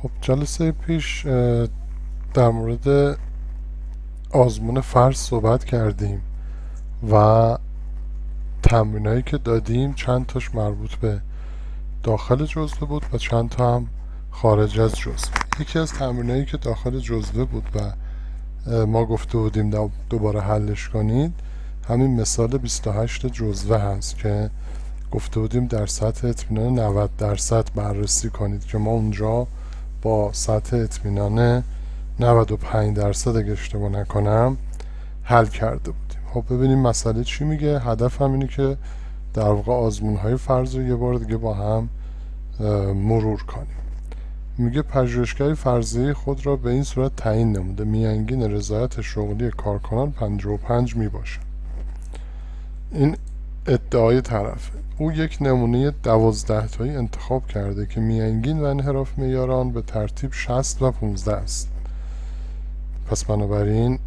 خب جلسه پیش در مورد آزمون فرض صحبت کردیم و تمرینایی که دادیم چند تاش مربوط به داخل جزوه بود و چند تا هم خارج از جزوه. یکی از تمرینایی که داخل جزوه بود و ما گفته بودیم دوباره حلش کنید همین مثال 28 جزوه هست که گفته بودیم در سطح اطمینان 90% بررسی کنید که ما اونجا با سطح اطمینان 95% اگه اشتباه نکنم حل کرده بودیم. خب ببینیم مسئله چی میگه. هدف هم اینه که در واقع آزمون های فرض رو یه بار دیگه با هم مرور کنیم. میگه پژوهشگری فرضیه خود را به این صورت تعیین نموده: میانگین رضایت شغلی کارکنان 55 میباشد. این ادعای طرفه. او یک نمونه 12 تایی انتخاب کرده که میانگین و انحراف معیار آن به ترتیب 60 و 15 است. پس بنابراین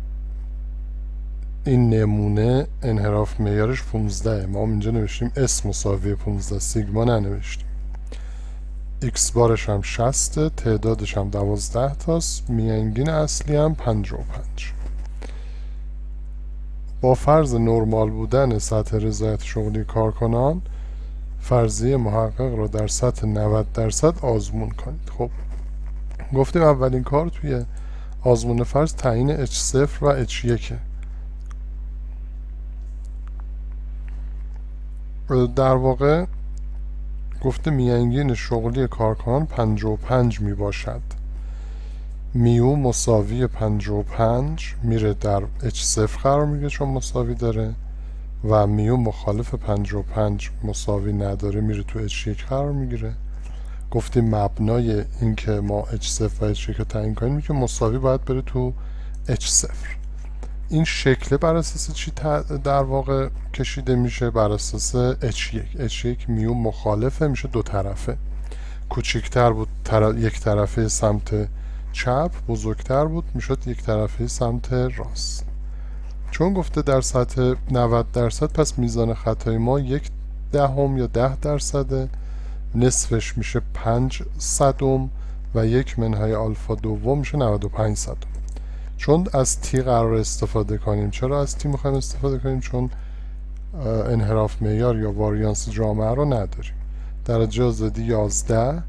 این نمونه انحراف معیارش 15. ما اینجا نوشتیم S مساوی 15، سیگما ننوشتیم. X بارش هم 60، تعدادش هم 12 تاست، میانگین اصلی هم 55. با فرض نرمال بودن سطح رضایت شغلی کارکنان فرضیه محقق را در سطح 90% آزمون کنید. خب گفتیم اولین کار توی آزمون فرض تعیین H0 و H1. در واقع گفته میانگین شغلی کارکنان 55 می باشد. میو مساوی 55 میره در H0 قرار میگه چون مساوی داره و میو مخالف 55 مساوی نداره میره تو H1 قرار میگیره. گفتیم مبنای این که ما H0 و H1 رو تعیین کنیم که مساوی باید بره تو H0. این شکل بر اساس چی در واقع کشیده میشه؟ بر اساس H1 میو مخالفه، میشه دو طرفه. کوچکتر بود یک طرفه سمت چپ، بزرگتر بود میشد یک طرفه سمت راست. چون گفته در سطح 90% پس میزان خطای ما 1/10 یا 10%، نصفش میشه 5/100 و 1/2 آلفا دوم میشه 95%. چون از تی قرار استفاده کنیم. چرا از تی میخوایم استفاده کنیم؟ چون انحراف معیار یا واریانس جامعه رو نداریم. درجه آزادی 11،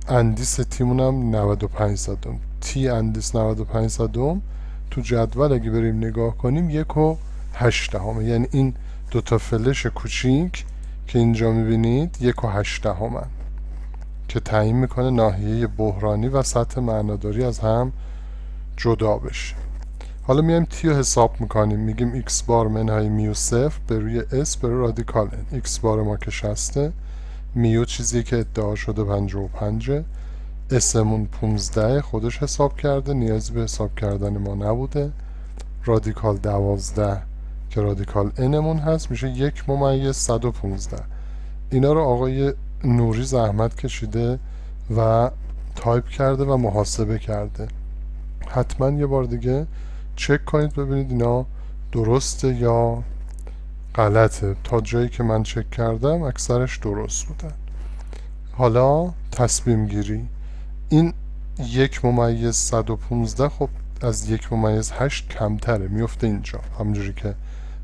اندیس تیمون هم 95%. تی اندیس 95%. تو جدول اگه بریم نگاه کنیم 1.8، یعنی این دوتا فلش کوچیک که اینجا میبینید 1.8 که تعیین میکنه ناحیه بحرانی و سطح معناداری از هم جدا بشه. حالا میایم تی رو حساب میکنیم. میگیم x بار منهای میو 0 به روی s به روی رادیکال n. x بار ما که 60، میو چیزی که ادعا شده 55، اسمون 15 خودش حساب کرده، نیازی به حساب کردن ما نبوده. رادیکال 12 که رادیکال انمون هست میشه 1/115. اینا رو آقای نوری زحمت کشیده و تایپ کرده و محاسبه کرده. حتما یه بار دیگه چک کنید ببینید اینا درسته یا غلطه. تا جایی که من چک کردم اکثرش درست بودن. حالا تصمیم گیری. این 1/115 خب از 1/8 کمتره، میفته اینجا همونجوری که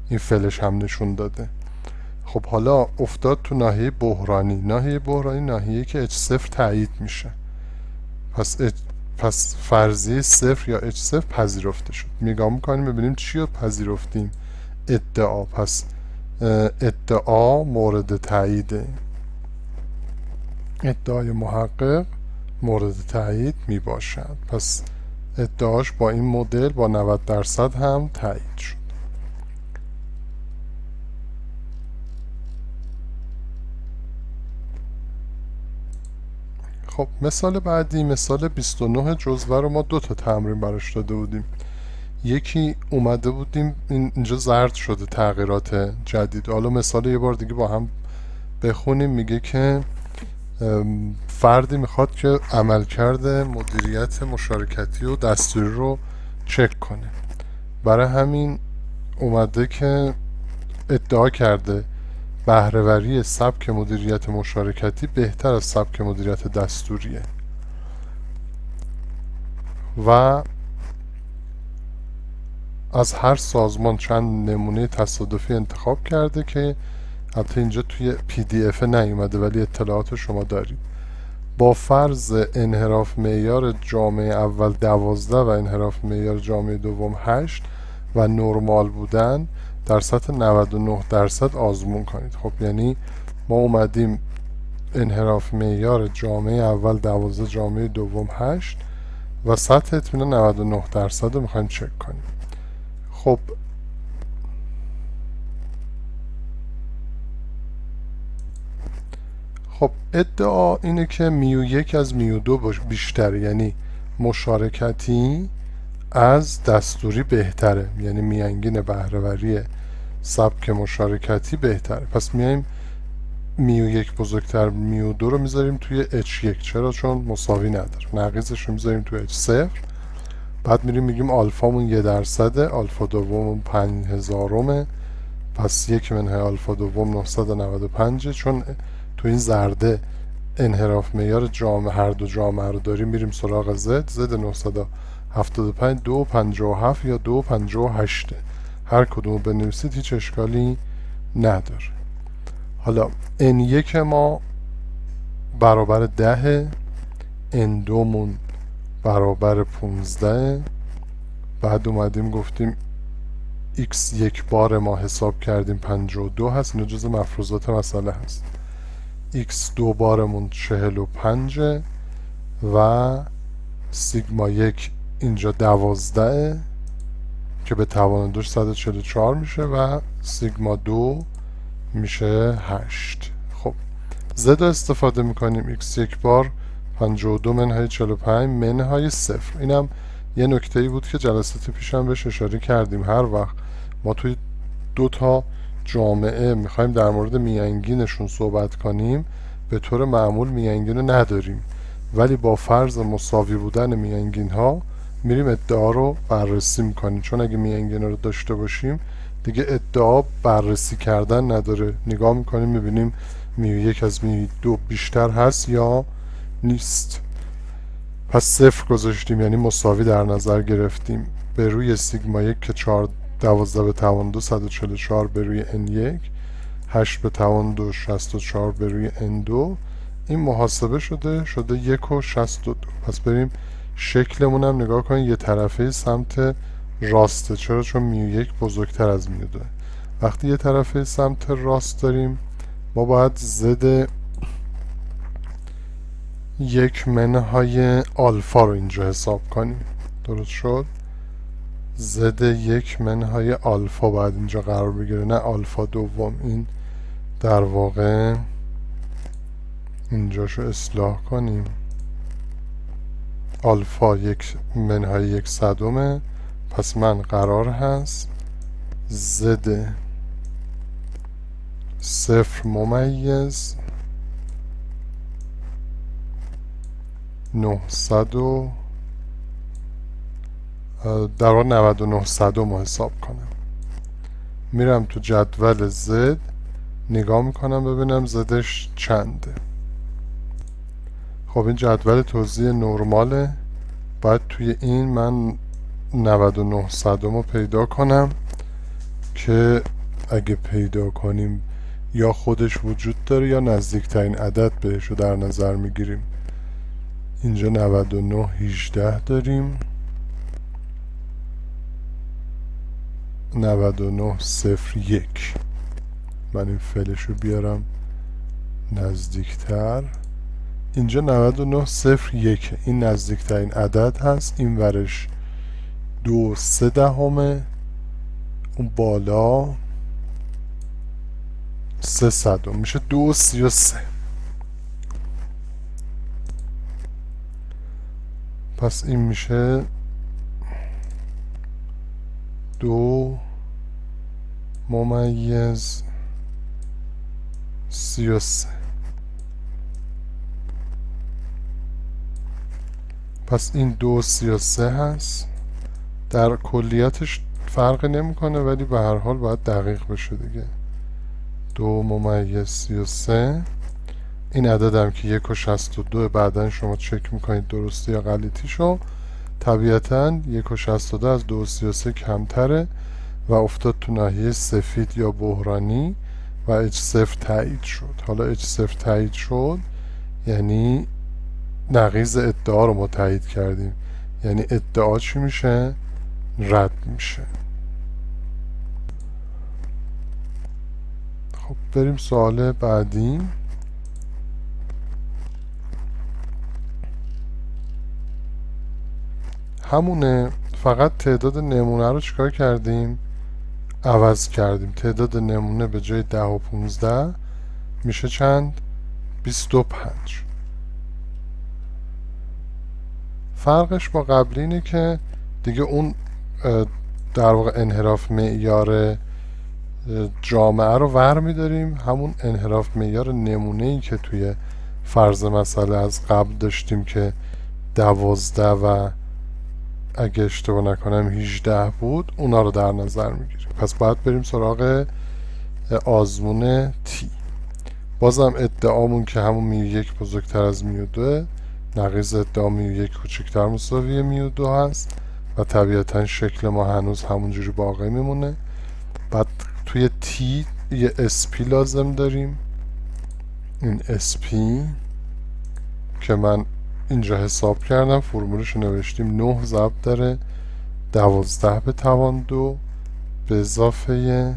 این فلش هم نشون داده. خب حالا افتاد تو ناحیه بحرانی. ناحیه بحرانی ناحیه که H0 تایید میشه. پس فرضیه 0 یا H0 پذیرفته شد. نگاه میکنیم ببینیم چی رو پذیرفتیم. ادعا. پس ادعا مورد تاییده. ادعای محقق مورد تایید می باشد. پس ادعاش با این مدل با 90% هم تایید شد. خب مثال بعدی، مثال 29 جزوه رو ما 2 تا تمرین براش داده بودیم. یکی اومده بودیم اینجا زرد شده تغییرات جدید. حالا مثال یه بار دیگه با هم بخونیم. میگه که فردی میخواد که عملکرد مدیریت مشارکتی و دستوری رو چک کنه. برای همین اومده که ادعا کرده بهره‌وری سبک مدیریت مشارکتی بهتر از سبک مدیریت دستوریه. و از هر سازمان چند نمونه تصادفی انتخاب کرده که البته اینجا توی PDF نیومده ولی اطلاعات شما دارید. با فرض انحراف معیار جامعه اول 12 و انحراف معیار جامعه دوم 8 و نرمال بودن در سطح 99% آزمون کنید. خب یعنی ما اومدیم انحراف معیار جامعه اول 12 جامعه دوم 8 و سطح اطمینان 99% رو میخوایم چک کنیم. خب ادعا اینه که میو یک از میو دو بیشتره، یعنی مشارکتی از دستوری بهتره، یعنی میانگین بهره‌وری سبک مشارکتی بهتره. پس میایم میو یک بزرگتر میو دو رو میذاریم توی H1. چرا؟ چون مساوی نداره. نقیضش رو میذاریم توی H0. بعد میریم میگیم آلفامون 1%، آلفا دومون 5000، پس 1 منهای آلفا دوم 995. چون تو این زرده انحراف معیار جامعه هر دو جامعه رو داریم، میریم سراغ زد 975 257 یا 258. هر کدوم بنویسید هیچ اشکالی نداره. حالا N1 ما برابر 10، N2 مون برابر 15. بعد اومدیم گفتیم x یک بار ما حساب کردیم 52 هست، اینو جز مفروضات مسئله هست. x دو بارمون 45 و سیگما یک اینجا 12 که به توان دوش 144 میشه و سیگما دو میشه 8. خب زد استفاده میکنیم. x یک بار 52 منهای 45 منهای 0. اینم یه نکته‌ای بود که جلسات پیشم بهش اشاره کردیم. هر وقت ما توی دو تا جامعه میخوایم در مورد میانگینشون صحبت کنیم، به طور معمول میانگین رو نداریم، ولی با فرض مساوی بودن میانگین ها میریم ادعا رو بررسی میکنیم. چون اگه میانگین رو داشته باشیم دیگه ادعا بررسی کردن نداره. نگاه میکنیم میبینیم میو یک از میو دو بیشتر هست یا نیست. پس 0 گذاشتیم، یعنی مساوی در نظر گرفتیم. به روی سیگما یک که 12 به توان 2 144 به روی N1، 8 به توان 2 64 به روی N2. این محاسبه شده 1 و 62. پس بریم شکلمون هم نگاه کنید، یه طرفه سمت راسته. چرا؟ چون میو یک بزرگتر از میو دو. وقتی یه طرفه سمت راست داریم ما باید زد یک منهای آلفا رو اینجا حساب کنیم. درست شد؟ زد یک منهای آلفا باید اینجا قرار بگیره، نه آلفا دوم. این در واقع اینجاشو اصلاح کنیم. آلفا 1 منهای 100، پس من قرار هست زد 0 ممیز 900 در واقع 99 صدم رو حساب کنم. میرم تو جدول زد نگاه میکنم ببینم زدش چنده. خب این جدول توزیع نرماله. باید توی این من 99 صدم رو پیدا کنم که اگه پیدا کنیم یا خودش وجود داره یا نزدیکترین عدد بهش رو در نظر میگیریم. اینجا 99 18 داریم، 99 0 1. من این فلش رو بیارم نزدیکتر. اینجا 99 0 1 این نزدیکترین عدد هست. این ورش 2 3 دهمه، اون بالا 3 صدم میشه 2 33. پس این میشه 2 ممیز 33. پس این 2 33 هست. در کلیاتش فرقی نمیکنه ولی به هر حال باید دقیق بشه دیگه. 2 ممیز 33. این عدد هم که 1 و 62 بعدا شما چک میکنید درسته یا غلطیشو. طبیعتا 1.62 از 2.33 کمتره و افتاد تو ناحیه سفید یا بحرانی و H0 تایید شد. حالا H0 تایید شد یعنی نقیض ادعا رو ما تایید کردیم، یعنی ادعا چی میشه؟ رد میشه. خب بریم سوال بعدی. همونه، فقط تعداد نمونه رو چیکار کردیم؟ عوض کردیم. تعداد نمونه به جای 10 و 15 میشه چند؟ 25. فرقش با قبلی اینه که دیگه اون در واقع انحراف معیار جامعه رو ور میداریم، همون انحراف معیار نمونه‌ای که توی فرض مسئله از قبل داشتیم که 12 و اگه اشتباه نکنم 18 بود، اونا رو در نظر میگیریم. پس باید بریم سراغ آزمون تی. بازم ادعامون که همون میو 1 بزرگتر از میو 2، نقیض ادعا میو 1 کوچکتر مساوی میو 2 هست و طبیعتا شکل ما هنوز همونجوری باقی میمونه. بعد توی تی یه SP لازم داریم. این SP که من اینجا حساب کردم، فرمولش رو نوشتیم، 9 ضرب داره 12 به توان 2 به اضافه،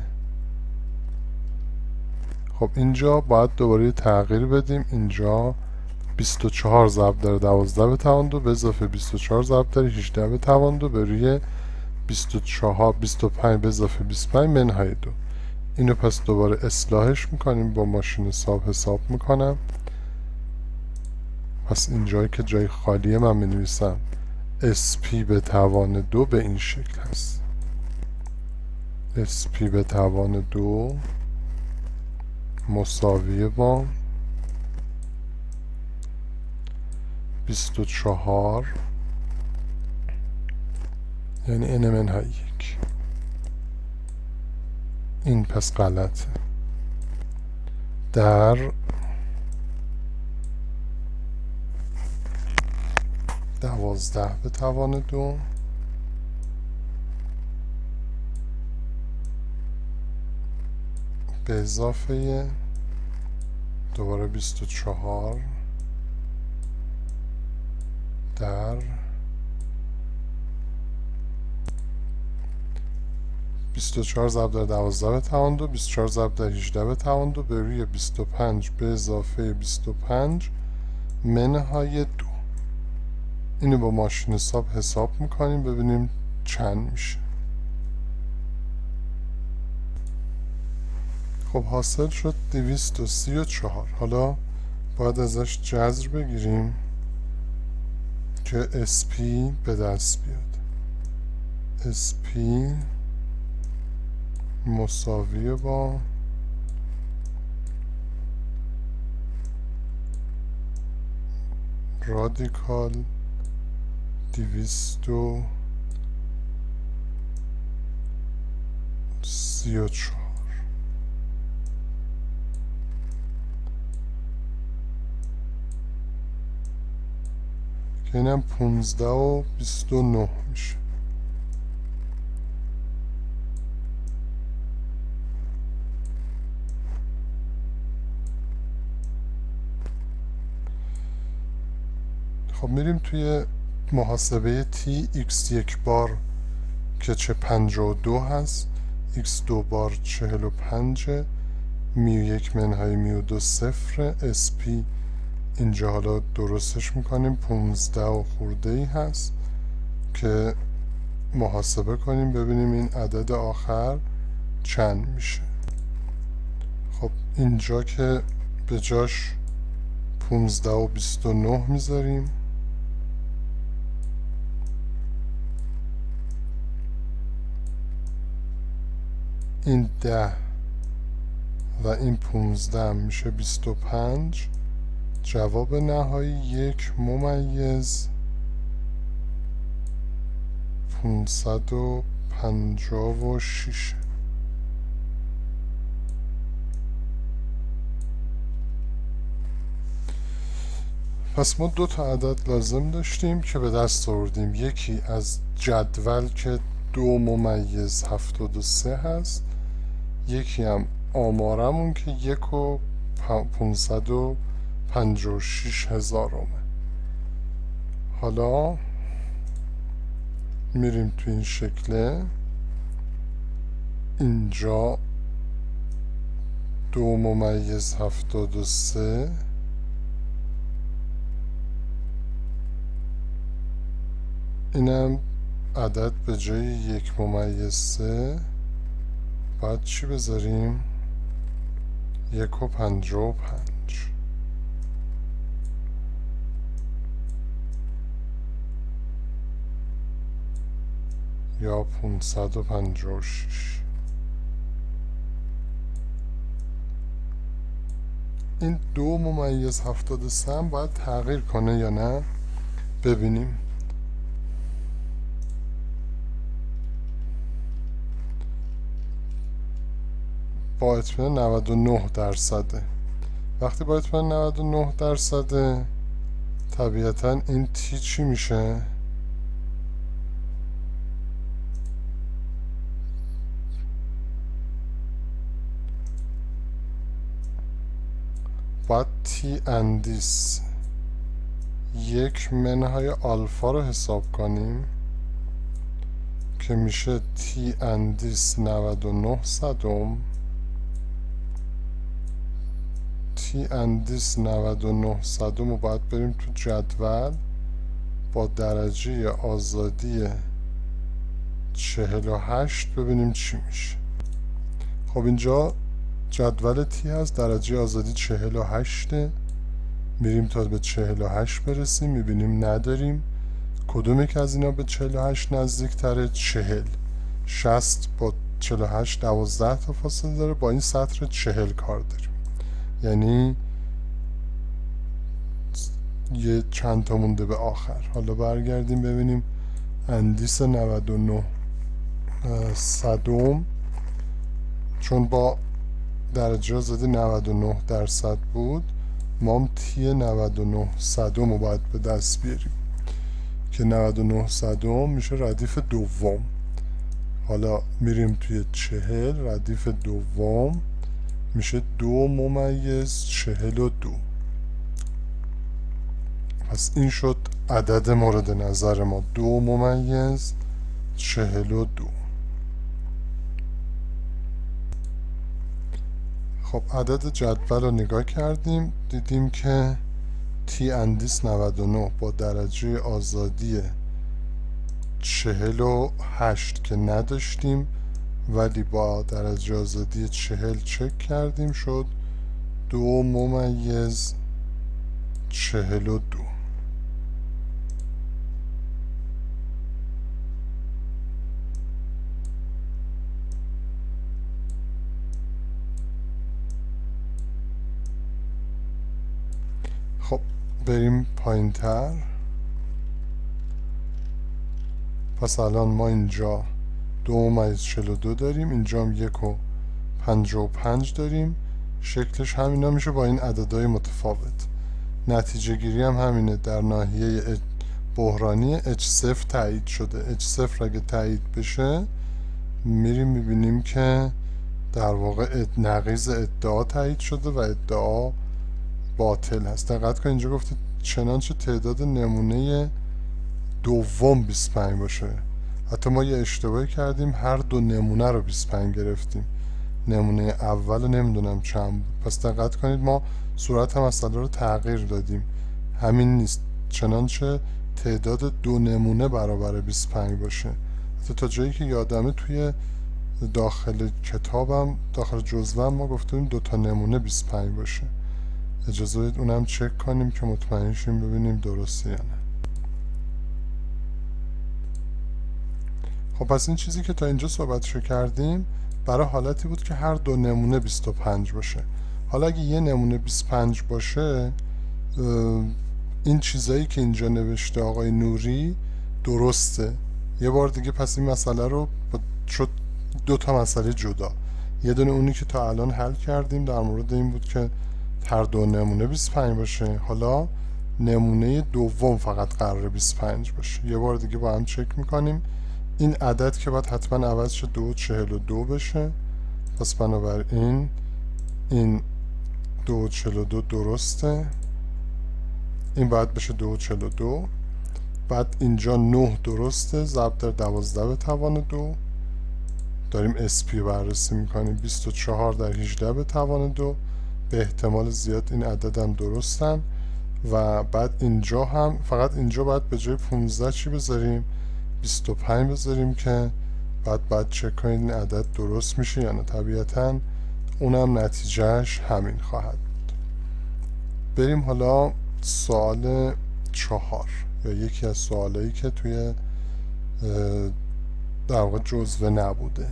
خب اینجا باید دوباره تغییر بدیم. اینجا 24 ضرب داره 12 به توان 2 به اضافه 24 ضرب داره 18 به توان 2 به روی 25 به اضافه 25 منهای 2. اینو پس دوباره اصلاحش میکنیم، با ماشین حساب میکنم. پس اینجایی که جای خالیه من می‌نویسم SP به توان 2 به این شکل هست. SP به توان 2 مساوی با 24 یعنی n منهای 1. این پس غلطه. در 12 به توان 2 به اضافه دوباره 24 در 24 ضرب در 12 به توان 2 24 ضرب در 18 به توان 2 به روی 25 به اضافه 25 منهای 2. اینو با ماشین حساب میکنیم ببینیم چند میشه. خب حاصل شد 234. حالا باید ازش جذر بگیریم که SP به دست بیاد. SP مساوی با رادیکال 234. که اینم 15 و 29 میشه. خب میریم توی محاسبه T. x1 بار که چه 52 هست، x2 بار 45، میو 1 منهای میو 2 صفر، SP اینجا حالا درستش میکنیم 15 و خورده ای هست که محاسبه کنیم ببینیم این عدد آخر چند میشه. خب اینجا که به جاش 15 و 29 میذاریم، این 10 و این 15 میشه 25. جواب نهایی 1 ممیز 556. پس ما دو تا عدد لازم داشتیم که به دست آوردیم. یکی از جدول که 2.73 هست، یکی هم آمارمون که 1,556,000. حالا میریم تو این شکله، اینجا 2.73 اینم عدد به جای 1.3 باید چی بذاریم؟ 1.55 یا 556. این 2.73 هم باید تغییر کنه یا نه ببینیم. با اطمینان 99%. وقتی با اطمینان 99%، طبیعتا این تی چی میشه؟ باید تی اندیس 1 - آلفا رو حساب کنیم که میشه تی اندیس 99 تی اندیس 99 رو باید بریم تو جدول با درجه آزادی 48 ببینیم چی میشه. خب اینجا جدول تی هست، درجه آزادی 48. میریم تا به 48 برسیم، میبینیم نداریم. کدوم یک از اینا به 48 نزدیک تره؟ 40. 60 با 48 12 تا فاصله داره، با این سطر 40 کار داریم. یعنی یه چند تا مونده به آخر. حالا برگردیم ببینیم اندیس 99 صدم، چون با درجه آزادی 99% بود، ما هم تی 99 صدم رو باید به دست بیاریم که 99 صدم میشه ردیف دوم. حالا میریم توی 40، ردیف دوم میشه 2.42. پس این شد عدد مورد نظر ما، 2.42. خب عدد جدول رو نگاه کردیم، دیدیم که تی اندیس 99 با درجه آزادی 48 که نداشتیم، ولی با درجه آزادی 40 چک کردیم، شد 2.42. خب بریم پایین تر. پس الان ما اینجا 2.42 داریم، اینجا هم 1.55 داریم. شکلش همینا میشه با این عددهای متفاوت. نتیجه گیری هم همینه، در ناحیه بحرانی H0 تایید شده. H0 اگه تایید بشه میریم میبینیم که در واقع نقیض ادعا تایید شده و ادعا باطل هست. دقت کن اینجا گفته چنانچه تعداد نمونه دوم 25 باشه. حتی ما یه اشتباهی کردیم، هر دو نمونه رو 25 گرفتیم، نمونه اول رو نمیدونم چند بود. پس دقت کنید ما صورت مسئله رو تغییر دادیم، همین نیست، چنانچه تعداد دو نمونه برابر 25 باشه. حتی تا جایی که یادمه توی داخل کتابم، داخل جزوه ما گفتیم 2 تا نمونه 25 باشه. اجازه بدید اونم چک کنیم که مطمئن شیم ببینیم درسته یا نه. خب پس این چیزی که تا اینجا صحبتشو کردیم برای حالتی بود که هر دو نمونه 25 باشه. حالا اگه یه نمونه 25 باشه، این چیزایی که اینجا نوشته آقای نوری درسته. یه بار دیگه پس این مسئله رو شد 2 تا مسئله جدا. یه دونه اونی که تا الان حل کردیم در مورد این بود که هر دو نمونه 25 باشه. حالا نمونه دوم فقط قراره 25 باشه. یه بار دیگه با هم چک میکنیم. این عدد که باید حتما عوض شه 242 بشه، پس بنابراین این 242 درسته، این باید بشه 242. بعد اینجا 9 درسته، ضرب در 12 به توان 2. داریم SP بررسی میکنیم. 24 در 18 به توان 2. به احتمال زیاد این عدد هم درستن. و بعد اینجا هم فقط اینجا باید به جای 15 چی بذاریم؟ 25 بذاریم که بعد چک کنید این عدد درست میشه یا نه. طبیعتا اونم نتیجهش همین خواهد بود. بریم حالا سوال 4 یا یکی از سوالایی که توی در واقع جزوه نبوده.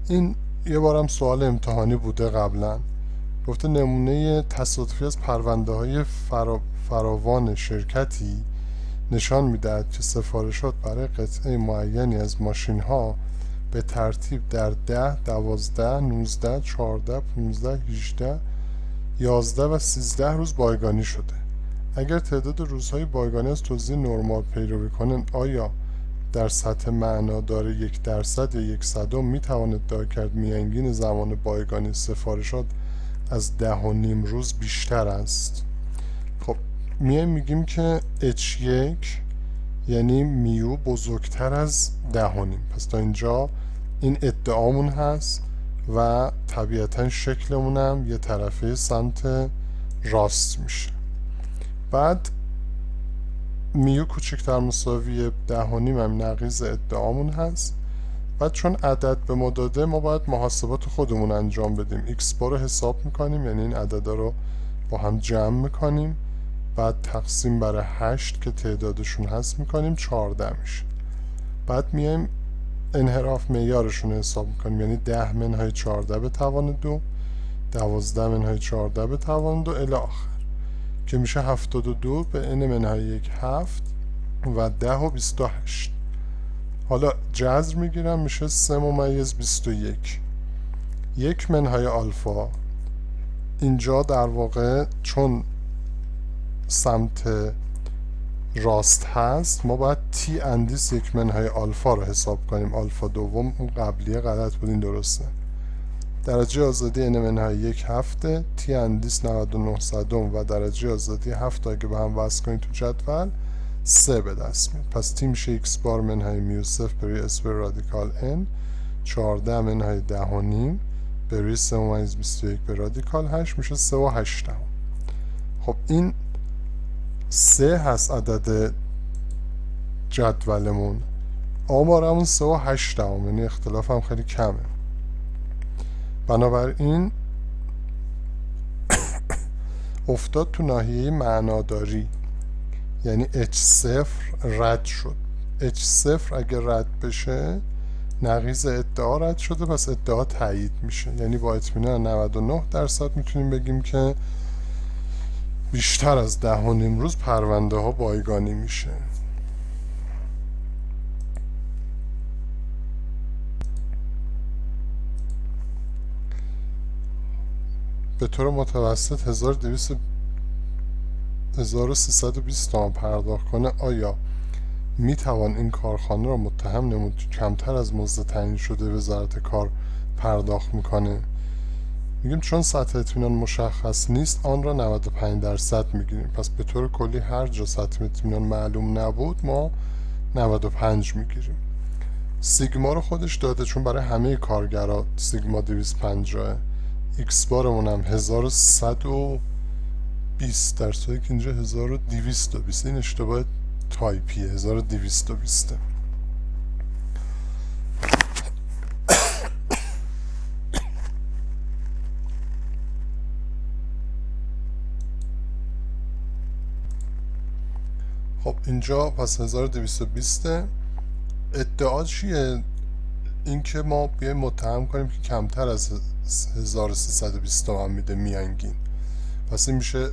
این یه بارم سوال امتحانی بوده قبلا. گفته نمونه تصادفی از پرونده های فراوان شرکتی نشان میدهد که سفارشات برای قطعه معینی از ماشین ها به ترتیب در 10، 12، 19، 14، 15، 18، 11 و 13 روز بایگانی شده. اگر تعداد روزهای بایگانی از توزیع نرمال پیروی کنند، آیا در سطح معنادار 1% یا 100 می توان ادعا کرد میانگین زمان بایگانی سفارشات از 10.5 روز بیشتر است؟ خب میگیم که H1 یعنی میو بزرگتر از 10.5. پس تا اینجا این ادعامون هست و طبیعتا شکلمون هم یه طرفه سمت راست میشه. بعد میو کوچکتر مساوی 10.5 هم نقیض ادعامون هست. بعد چون عدد به ما داده ما باید محاسبات خودمون انجام بدیم. x بار رو حساب میکنیم، یعنی این عددا رو با هم جمع میکنیم، بعد تقسیم بر 8 که تعدادشون هست میکنیم، 14 میشه. بعد میایم انحراف معیارشون رو حساب میکنیم، یعنی 10 منهای 14 به توان 2، 12 منهای 14 به توان 2 الی آخر که میشه 72 به n منهای 1 7 و 10 و 28. حالا جذر میگیرم میشه 3 ممیز 21. 1 منهای آلفا اینجا در واقع چون سمت راست هست ما باید تی اندیس 1 منهای آلفا رو حساب کنیم. آلفا دوم اون قبلیه غلط بود، این درسته. درجه آزادی n منهای 1 7، تی اندیس 99 صدم و درجه آزادی 7 اگه به هم وصل کنید تو جدول 3 به دست میاد. پس تی میشه x بار منهای میو صفر به روی اس به رادیکال n، 14 منهای 10.5 به روی 3 ممیز 21 به رادیکال 8 میشه 3 و 8. خب این 3 هست عدد جدولمون، آمارمون 3 و 8، یعنی اختلاف هم خیلی کمه. بنابراین افتاد تو ناحیه معناداری، یعنی H0 رد شد. H0 اگه رد بشه نقیض ادعا رد شده، پس ادعا تایید میشه. یعنی با اطمینان 99% میتونیم بگیم که بیشتر از 10.5 روز پرونده ها بایگانی میشه. به طور متوسط 1320 تومان پرداخت کنه، آیا میتوان این کارخانه را متهم نمود که کمتر از مزد تعیین شده وزارت کار پرداخت میکنه؟ میگیم چون سطح اطمینان مشخص نیست آن را 95% میگیریم. پس به طور کلی هر جا سطح اطمینان معلوم نبود ما 95 میگیریم. سیگما رو خودش داده چون برای همه کارگرها سیگما 250. x بارمون هم 1120 در صورتی که اینجا 1220. این اشتباه تایپیه، 1220. خب اینجا پس 1220. ادعا چیه؟ این که ما بیایم متهم کنیم که کمتر از 1320 تومن میده میانگین. پس این میشه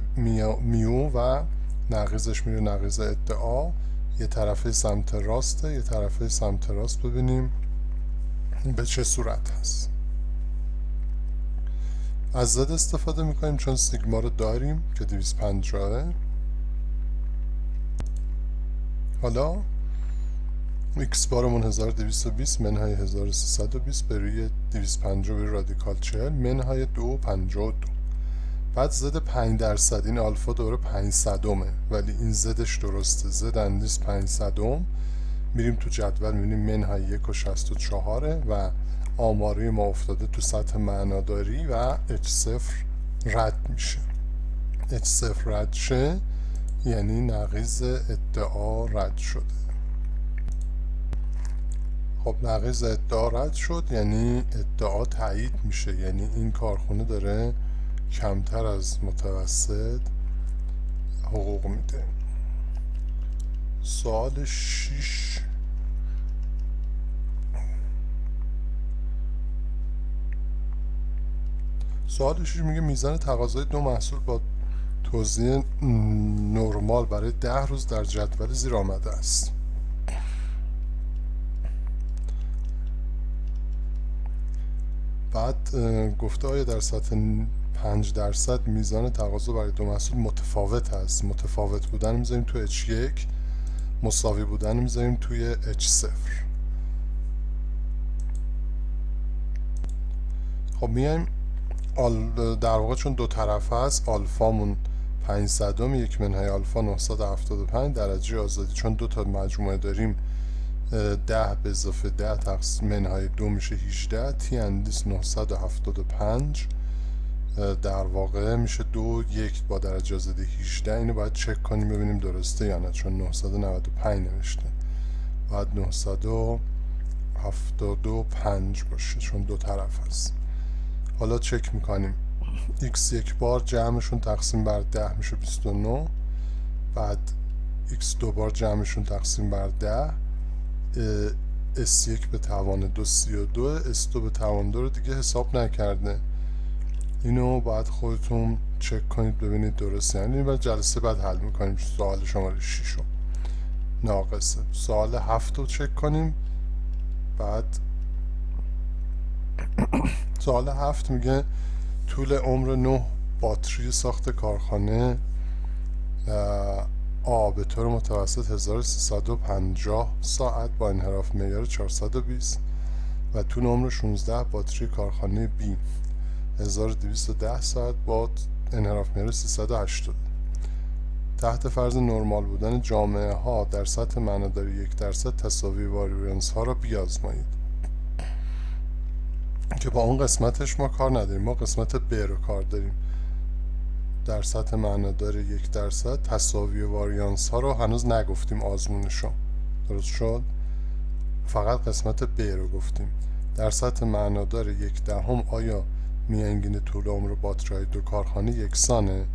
میو و نقیضش میره نقیض ادعا. یه طرفه سمت راسته، یه طرفه سمت راست. ببینیم به چه صورت هست. از زد استفاده میکنیم چون سیگما رو داریم که 250. حالا x بارمون 1220 منهای 1320 به روی 250 به رادیکال 40 منهای 252. بعد زد 5%، این آلفا دوره 500مه ولی این زدش درسته، زد اندیس 500م. میریم تو جدول میبینیم منهای 1.64 و آماری ما افتاده تو سطح معناداری و h0 رد میشه. h0 رد شه یعنی نقیض ادعا رد شده. خب نقیض ادعا رد شد یعنی ادعا تایید میشه، یعنی این کارخونه داره کمتر از متوسط حقوق میده. سوال 6 میگه میزان تقاضای دو محصول با توزیع نرمال برای 10 روز در جدول زیر آمده است. بعد گفته آیا در سطح 5% میزان تقاضا برای دو محصول متفاوت است. متفاوت بودن میذاریم تو H1، مساوی بودن میذاریم توی H0. خب میایم در واقع چون دو طرفه است آلفامون 500 1 منهای آلفا 975 درجه آزادی، چون دو تا مجموعه داریم 10 به اضافه 10 تقسیم منهای 2 میشه 18. تی اندیس 975 در واقع میشه 2 1 با درجه آزادی 18. اینو باید چک کنیم ببینیم درسته یا نه، چون 995 نوشته، باید 975 باشه چون دو طرف است. حالا چک میکنیم x یک بار جمعشون تقسیم بر 10 میشه 29. بعد x دو بار جمعشون تقسیم بر 10 S1 به توان 2 32، S2 به توان 2 رو دیگه حساب نکرده. اینو باید خودتون چک کنید ببینید درسته، یعنی بعد جلسه بعد حل میکنیم. سوال شماره 6 رو ناقصه. سوال 7 رو چک کنیم. بعد سوال 7 میگه طول عمر 9 باتری ساخت کارخانه A به طور متوسط 1350 ساعت با انحراف معیار 420 و طول عمر 16 باتری کارخانه B 1210 ساعت با انحراف معیار 380. تحت فرض نرمال بودن جامعه ها در سطح معناداری 1% تساوی واریانس ها را بیازمایید. که با اون قسمتش ما کار نداریم، ما قسمت ب رو کار داریم. در سطح معنادار 1% تساوی واریانس ها رو هنوز نگفتیم آزمونشو، درست شد؟ فقط قسمت ب رو گفتیم. در سطح معنادار 1/10 آیا میانگین طول عمر باتری دو کارخانه یکسانه؟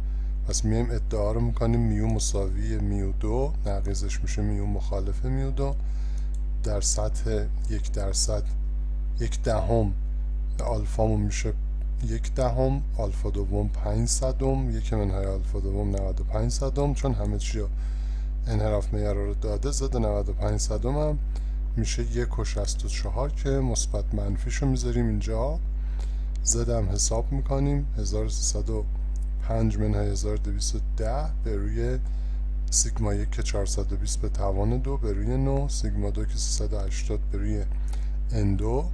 پس میایم ادعا رو میکنیم میو مساوی میو 2، نقیضش میشه میو مخالف میو 2. در سطح 1/10 آلفامون میشه 1/10، آلفا دوم 500، 1 منهای آلفا دوم 95 چون همه چی رو انحراف معیار رو داده. زد 95 هم میشه 1.64 که مثبت منفیشو میذاریم اینجا. زد هم حساب میکنیم 1305 منهای 1210 به روی سیگما 1 که 420 به توان 2 به روی 9، سیگما 2 که 380 به روی N2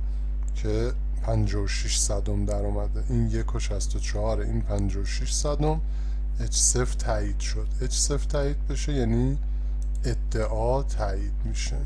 که 56 صدم در اومده. این 1.64، این 56 صدم. H0 تایید شد. H0 تایید بشه یعنی ادعا تایید میشه.